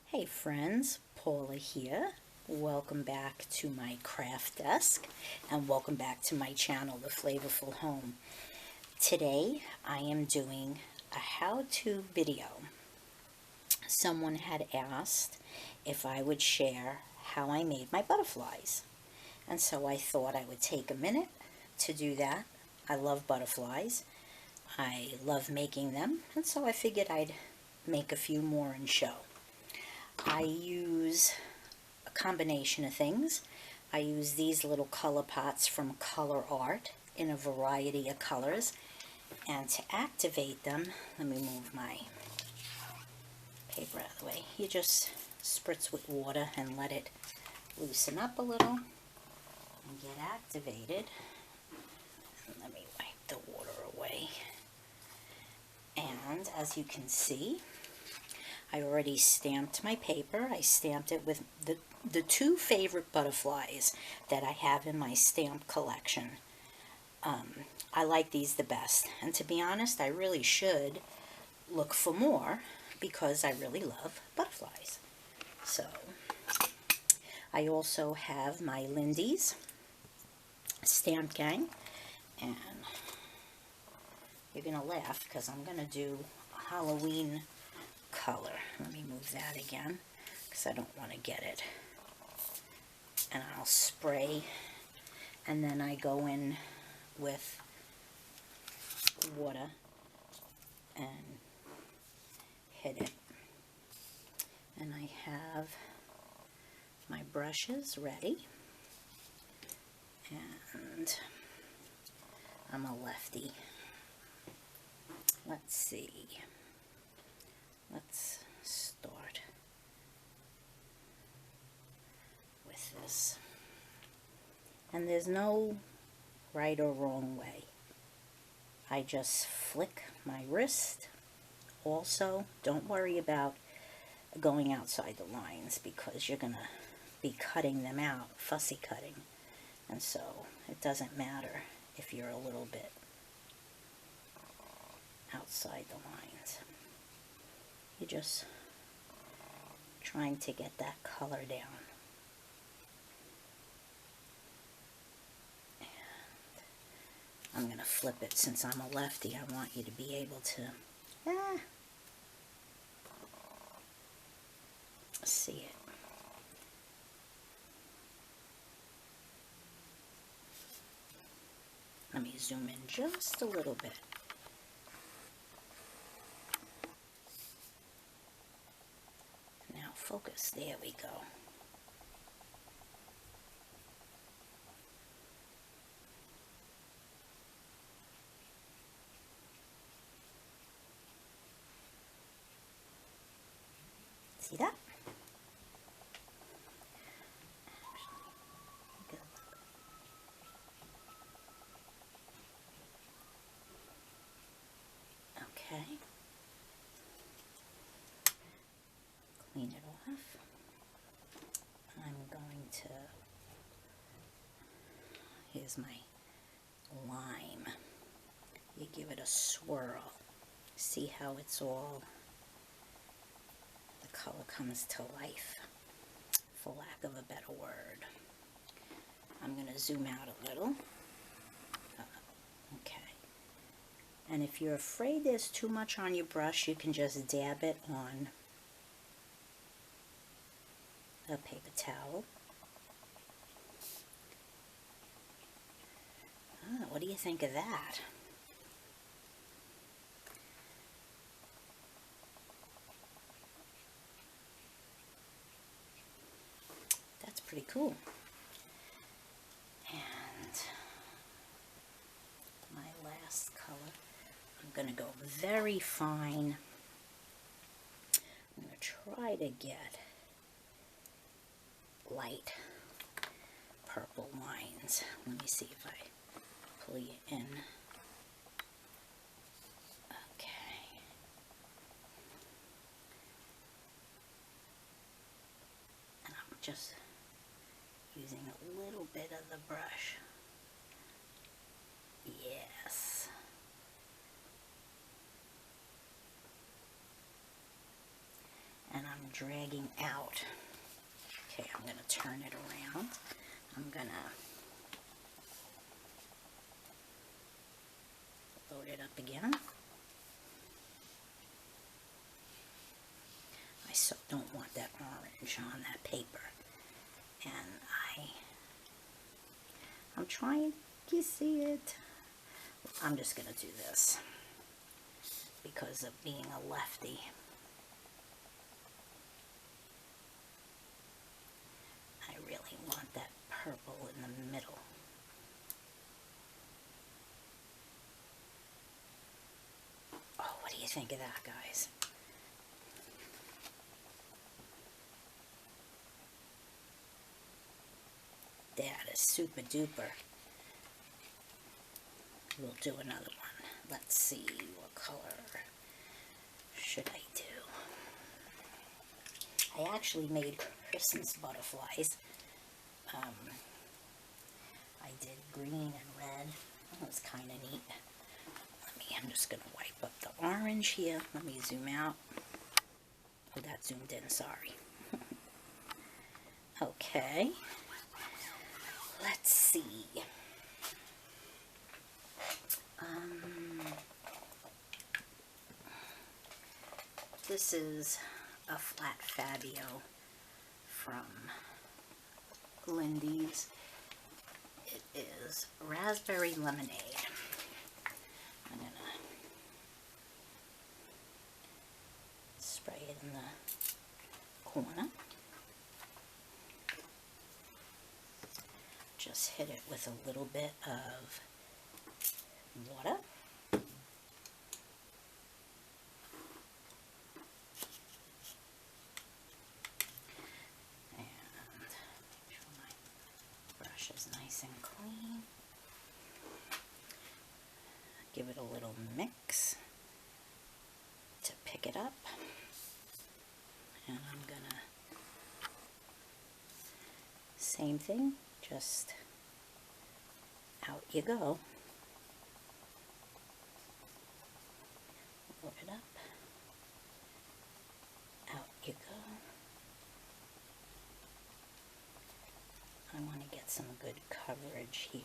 Hey friends, Paula here. Welcome back to my craft desk and welcome back to my channel, The Flavorful Home. Today I am doing a how-to video. Someone had asked if I would share how I made my butterflies, and so I thought I would take a minute to do that. I love butterflies. I love making them, and so I figured I'd make a few more and show. I use a combination of things. I use these little color pots from Color Art in a variety of colors. And to activate them, let me move my paper out of the way. You just spritz with water and let it loosen up a little and get activated. And let me wipe the water away. And as you can see, I already stamped my paper. I stamped it with the two favorite butterflies that I have in my stamp collection. I like these the best. And to be honest, I really should look for more because I really love butterflies. So, I also have my Lindy's Stamp Gang. And you're going to laugh because I'm going to do a Halloween color. Let me move that again because I don't want to get it. And I'll spray, and then I go in with water and hit it. And I have my brushes ready, and I'm a lefty. Let's see. Let's start with this. And there's no right or wrong way. I just flick my wrist. Also, don't worry about going outside the lines because you're going to be cutting them out, fussy cutting. And so it doesn't matter if you're a little bit outside the lines. You're just trying to get that color down. And I'm going to flip it. Since I'm a lefty, I want you to be able to see it. Let me zoom in just a little bit. Now focus. There we go. See that? Okay. Clean it off. I'm going to, here's my lime. You give it a swirl. See how it's all, the color comes to life, for lack of a better word. I'm going to zoom out a little. Okay. And if you're afraid there's too much on your brush, you can just dab it on a paper towel. What do you think of that? That's pretty cool. And my last color, I'm going to go very fine. I'm going to try to get light purple lines. Let me see if I pull you in. Okay. And I'm just using a little bit of the brush. Yes. dragging out. Okay, I'm going to turn it around. I'm going to load it up again. I so don't want that orange on that paper. And I'm trying, you see it? I'm just going to do this because of being a lefty. I really want that purple in the middle. Oh, what do you think of that, guys? That is super duper. We'll do another one. Let's see, what color should I do? I actually made Christmas butterflies. I did green and red. That was kind of neat. I'm just going to wipe up the orange here. Let me zoom out. Oh, that zoomed in, sorry. Okay. Let's see. This is a flat Fabio from Lindy's. It is raspberry lemonade. I'm going to spray it in the corner. Just hit it with a little bit of water. Nice and clean. Give it a little mix to pick it up. And I'm gonna, same thing, just out you go. Load it up. Out you go. I want to get some good coverage here.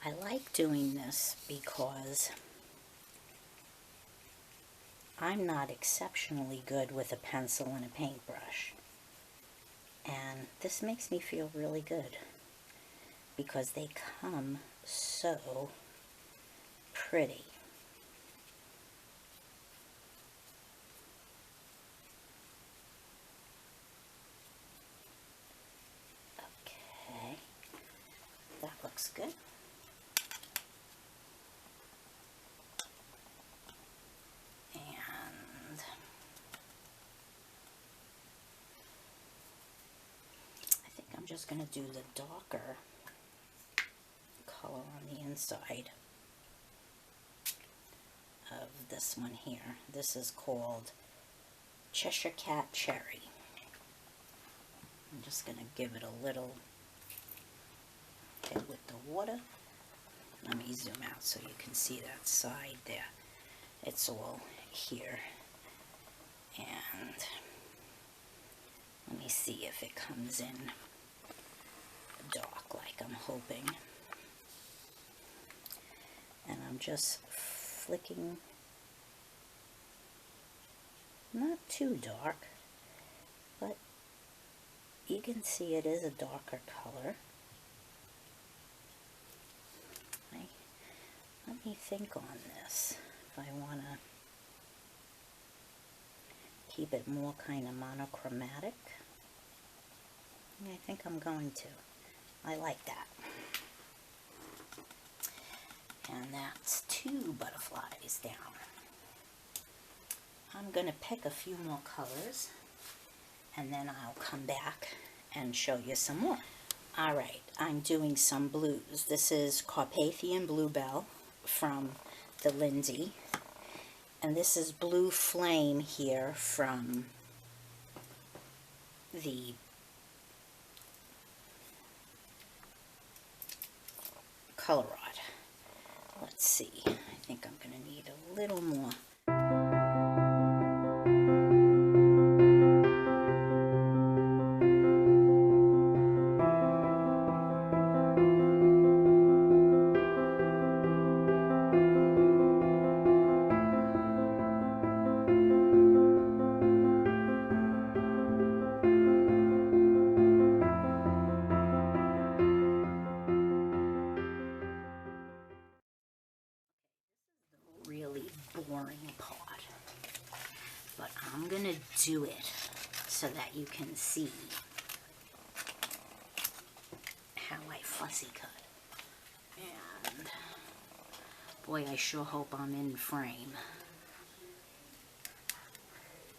I like doing this because I'm not exceptionally good with a pencil and a paintbrush. And this makes me feel really good because they come so pretty. That looks good. And I think I'm just going to do the darker color on the inside of this one here. This is called Cheshire Cat Cherry. I'm just going to give it a little hit with the water. Let me zoom out so you can see that side there. It's all here. And let me see if it comes in dark like I'm hoping. And I'm just flicking, not too dark, but you can see it is a darker color. Let me think on this, if I want to keep it more kind of monochromatic. I think I'm going to. I like that. And that's 2 butterflies down. I'm going to pick a few more colors, and then I'll come back and show you some more. Alright, I'm doing some blues. This is Carpathian Bluebell from the Lindy, and this is Blue Flame here from the Color Rod. let's see. I think I'm going to need a little more. Really boring part, but I'm gonna do it so that you can see how I fussy cut. And boy, I sure hope I'm in frame.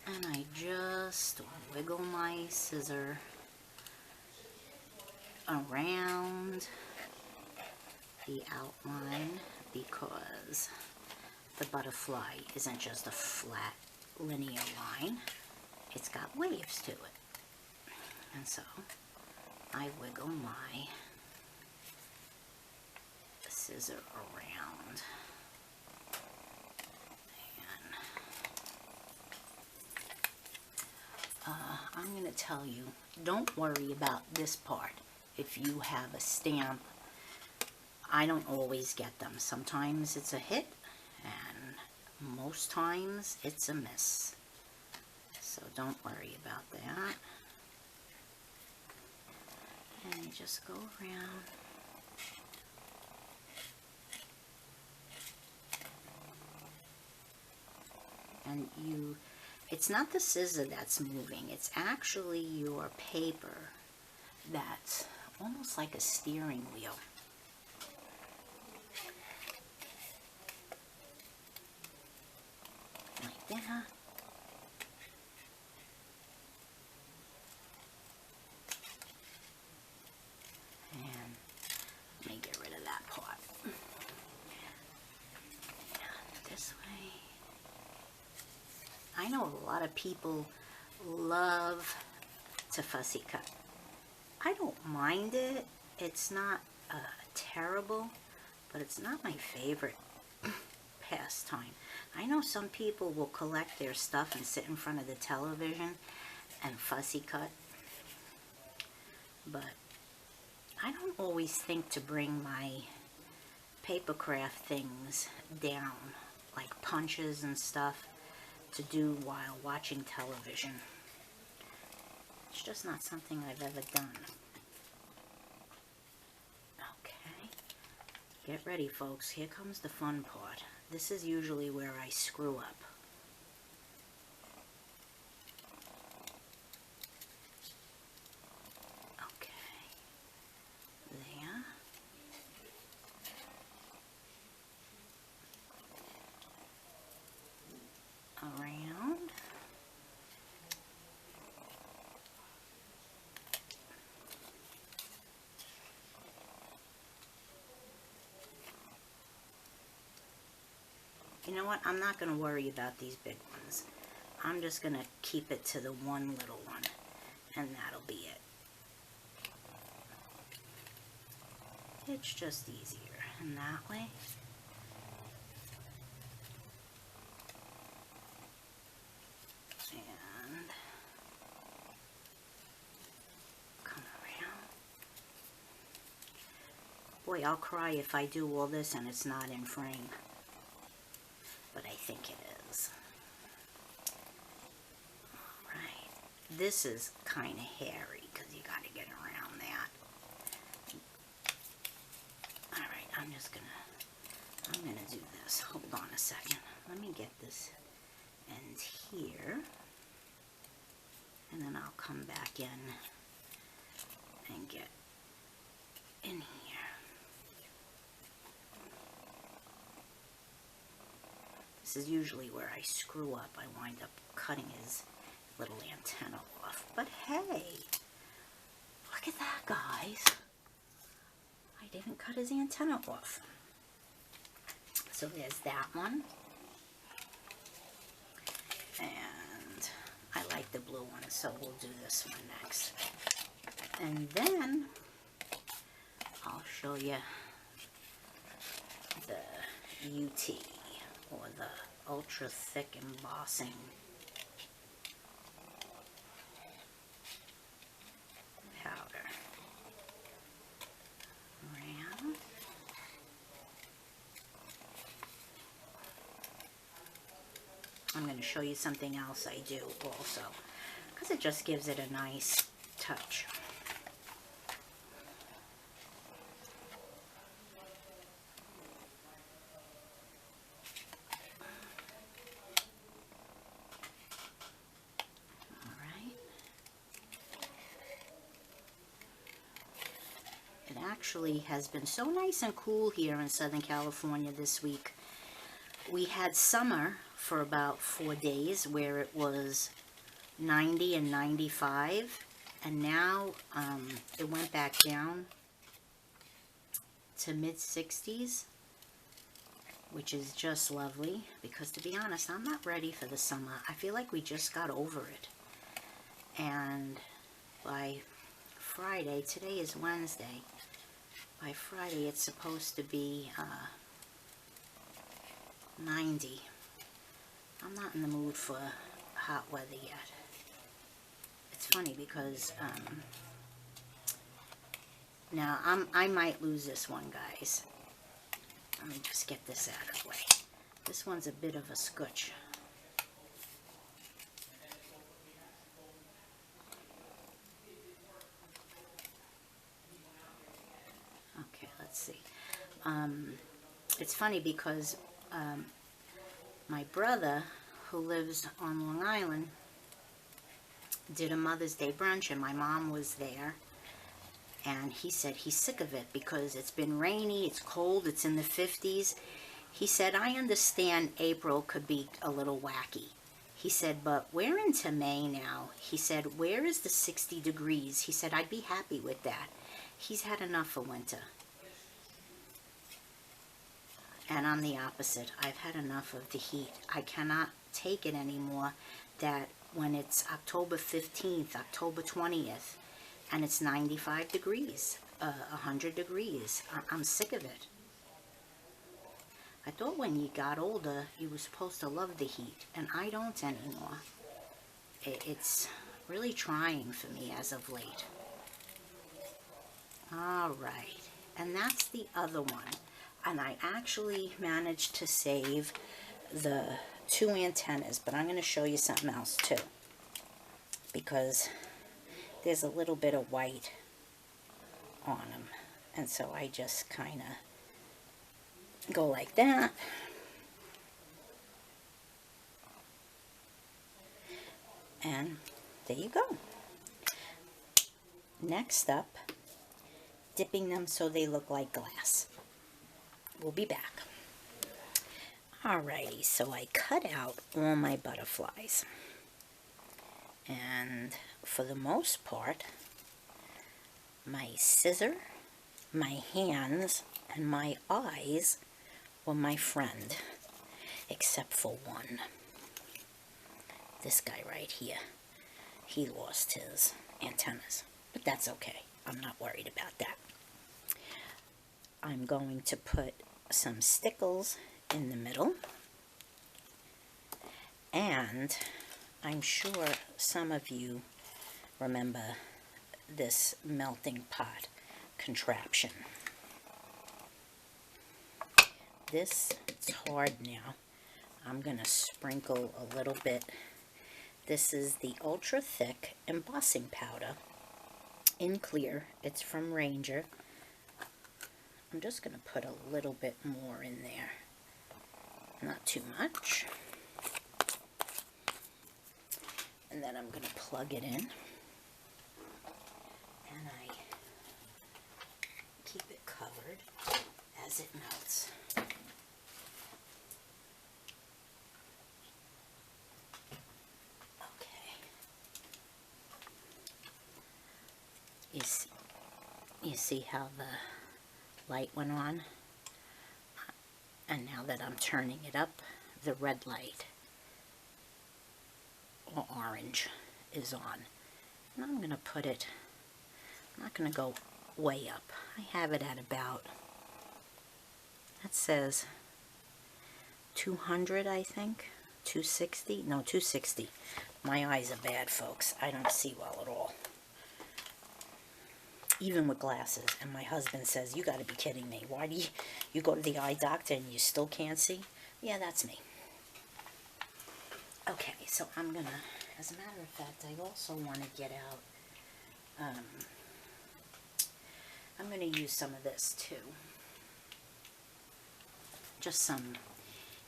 And I just wiggle my scissor around the outline, because the butterfly isn't just a flat linear line, it's got waves to it. And so I wiggle my scissor around, and I'm going to tell you, don't worry about this part. If you have a stamp, I don't always get them. Sometimes it's a hit, and most times it's a miss. So don't worry about that. And you just go around. And it's not the scissor that's moving, it's actually your paper that's almost like a steering wheel. Like that. And let me get rid of that part. And this way. I know a lot of people love to fussy cut. I don't mind it. It's not terrible, but it's not my favorite pastime. I know some people will collect their stuff and sit in front of the television and fussy cut, but I don't always think to bring my paper craft things down, like punches and stuff, to do while watching television. It's just not something I've ever done. Okay, get ready folks, here comes the fun part. This is usually where I screw up. Okay, there. Around. You know what? I'm not going to worry about these big ones. I'm just going to keep it to the one little one, and that'll be it. It's just easier in that way. And come around. Boy, I'll cry if I do all this and it's not in frame. But I think it is. Alright. This is kind of hairy because you got to get around that. Alright, I'm going to do this. Hold on a second. Let me get this end here. And then I'll come back in and get in here. This is usually where I screw up. I wind up cutting his little antenna off. But hey, look at that, guys. I didn't cut his antenna off. So there's that one. And I like the blue one, so we'll do this one next. And then I'll show you the Beauty, or the Ultra Thick Embossing Powder. Around. I'm going to show you something else I do also, because it just gives it a nice touch. It actually has been so nice and cool here in Southern California this week. We had summer for about 4 days where it was 90 and 95, and now it went back down to mid-60s, which is just lovely, because to be honest, I'm not ready for the summer. I feel like we just got over it. And by Friday, today is Wednesday, by Friday it's supposed to be 90. I'm not in the mood for hot weather yet. It's funny because now I might lose this one, guys. Let me just get this out of the way. This one's a bit of a scotch. Okay, let's see. It's funny because my brother, who lives on Long Island, did a Mother's Day brunch, and my mom was there, and he said he's sick of it because it's been rainy, it's cold, it's in the 50s. He said, I understand April could be a little wacky. He said, but we're into May now. He said, where is the 60 degrees? He said, I'd be happy with that. He's had enough of winter. And I'm the opposite. I've had enough of the heat. I cannot take it anymore that when it's October 15th, October 20th, and it's 95 degrees, 100 degrees. I'm sick of it. I thought when you got older, you were supposed to love the heat, and I don't anymore. It's really trying for me as of late. All right, and that's the other one. And I actually managed to save the 2 antennas, but I'm going to show you something else too, because there's a little bit of white on them, and so I just kind of go like that. And there you go. Next up, dipping them so they look like glass. We'll be back. Alrighty, so I cut out all my butterflies, and for the most part, my scissor, my hands, and my eyes were my friend, except for one. This guy right here, he lost his antennas, but that's okay. I'm not worried about that. I'm going to put some stickles in the middle, and I'm sure some of you remember this melting pot contraption. This is hard now. I'm going to sprinkle a little bit. This is the Ultra Thick Embossing Powder in clear. It's from Ranger. I'm just going to put a little bit more in there. Not too much. And then I'm going to plug it in. And I keep it covered as it melts. Okay. You see how the light went on, and now that I'm turning it up, the red light or orange is on. And I'm going to put it, I'm not going to go way up. I have it at about, that says 200, I think. 260? No, 260. My eyes are bad, folks. I don't see well at all. Even with glasses. And my husband says, you got to be kidding me. Why do you go to the eye doctor and you still can't see? Yeah, that's me. Okay, so I'm going to, as a matter of fact, I also want to get out, I'm going to use some of this too. Just some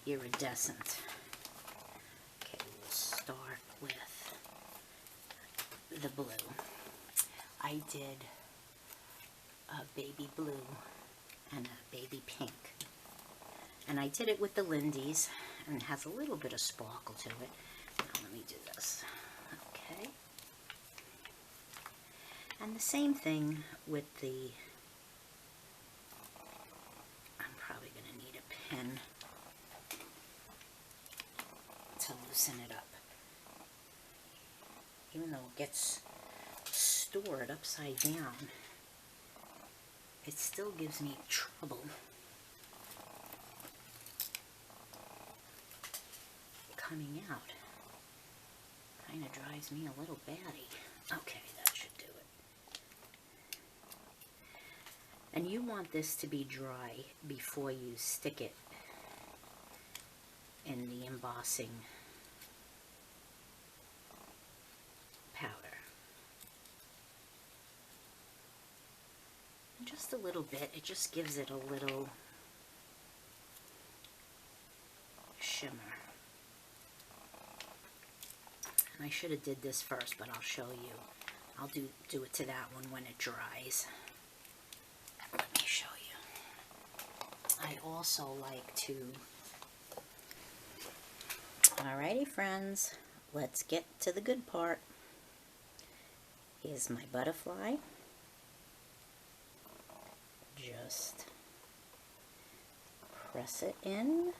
iridescent. Okay, we'll start with the blue. I did a baby blue and a baby pink. And I did it with the Lindy's, and it has a little bit of sparkle to it. Now let me do this. Okay. And the same thing with the, I'm probably going to need a pen to loosen it up. Even though it gets stored upside down, it still gives me trouble coming out. Kind of drives me a little batty. Okay, that should do it. And you want this to be dry before you stick it in the embossing powder. Just a little bit. It just gives it a little shimmer. And I should have did this first, but I'll show you. I'll do it to that one when it dries. Let me show you. I also like to... Alrighty, friends. Let's get to the good part. Here's my butterfly. Just press it in.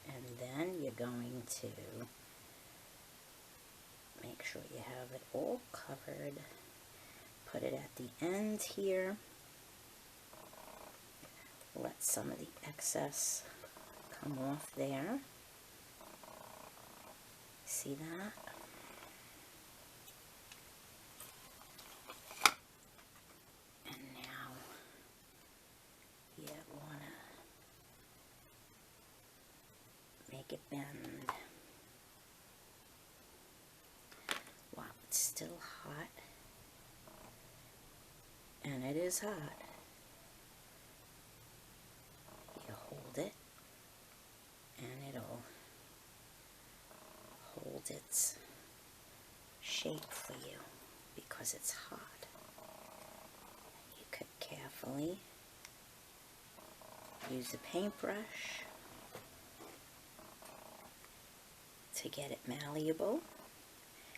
And then you're going to make sure you have it all covered. Put it at the end here. Let some of the excess come off there. See that? And now you want to make it bend. Wow, it's still hot. And it is hot. You hold it, and it'll hold its shape for you because it's hot. You could carefully use a paintbrush to get it malleable.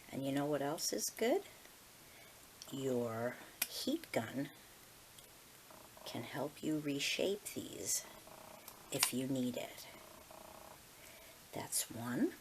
And you know what else is good? Your heat gun can help you reshape these if you need it. That's one.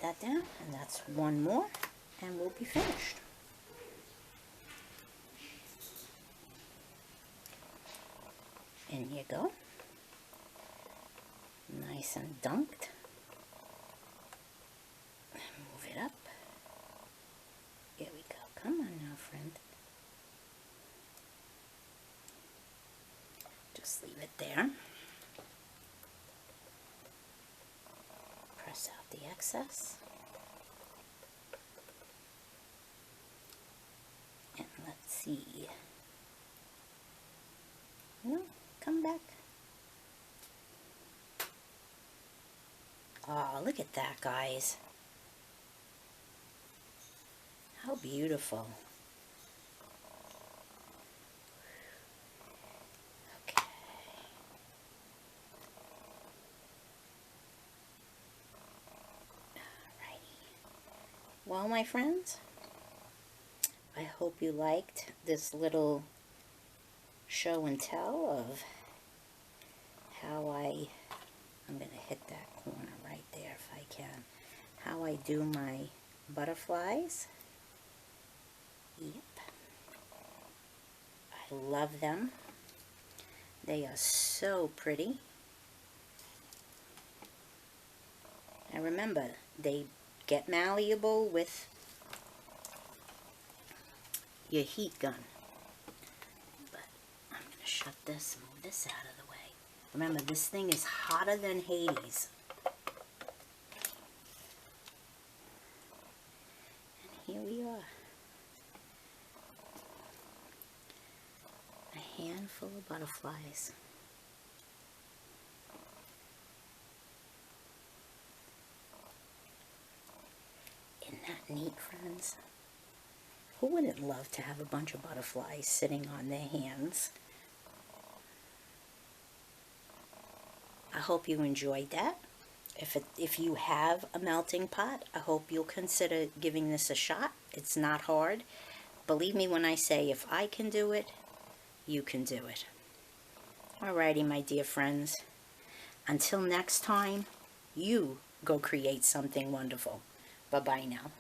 That down, and that's one more, and we'll be finished. In you go. Nice and dunked. Move it up. Here we go. Come on now, friend. Just leave it there. Press out the excess. And let's see. No, come back. Oh, look at that, guys. How beautiful. Okay. Alrighty. Well, my friends, I hope you liked this little show and tell of how I'm going to hit that corner right there if I can, how I do my butterflies. Yep. I love them. They are so pretty. And remember, they get malleable with your heat gun. But I'm going to shut this, move this out of the way. Remember, this thing is hotter than Hades. And here we are. A handful of butterflies. Isn't that neat, friends? Who wouldn't love to have a bunch of butterflies sitting on their hands? I hope you enjoyed that. If you have a melting pot, I hope you'll consider giving this a shot. It's not hard. Believe me when I say if I can do it, you can do it. Alrighty, my dear friends. Until next time, you go create something wonderful. Bye-bye now.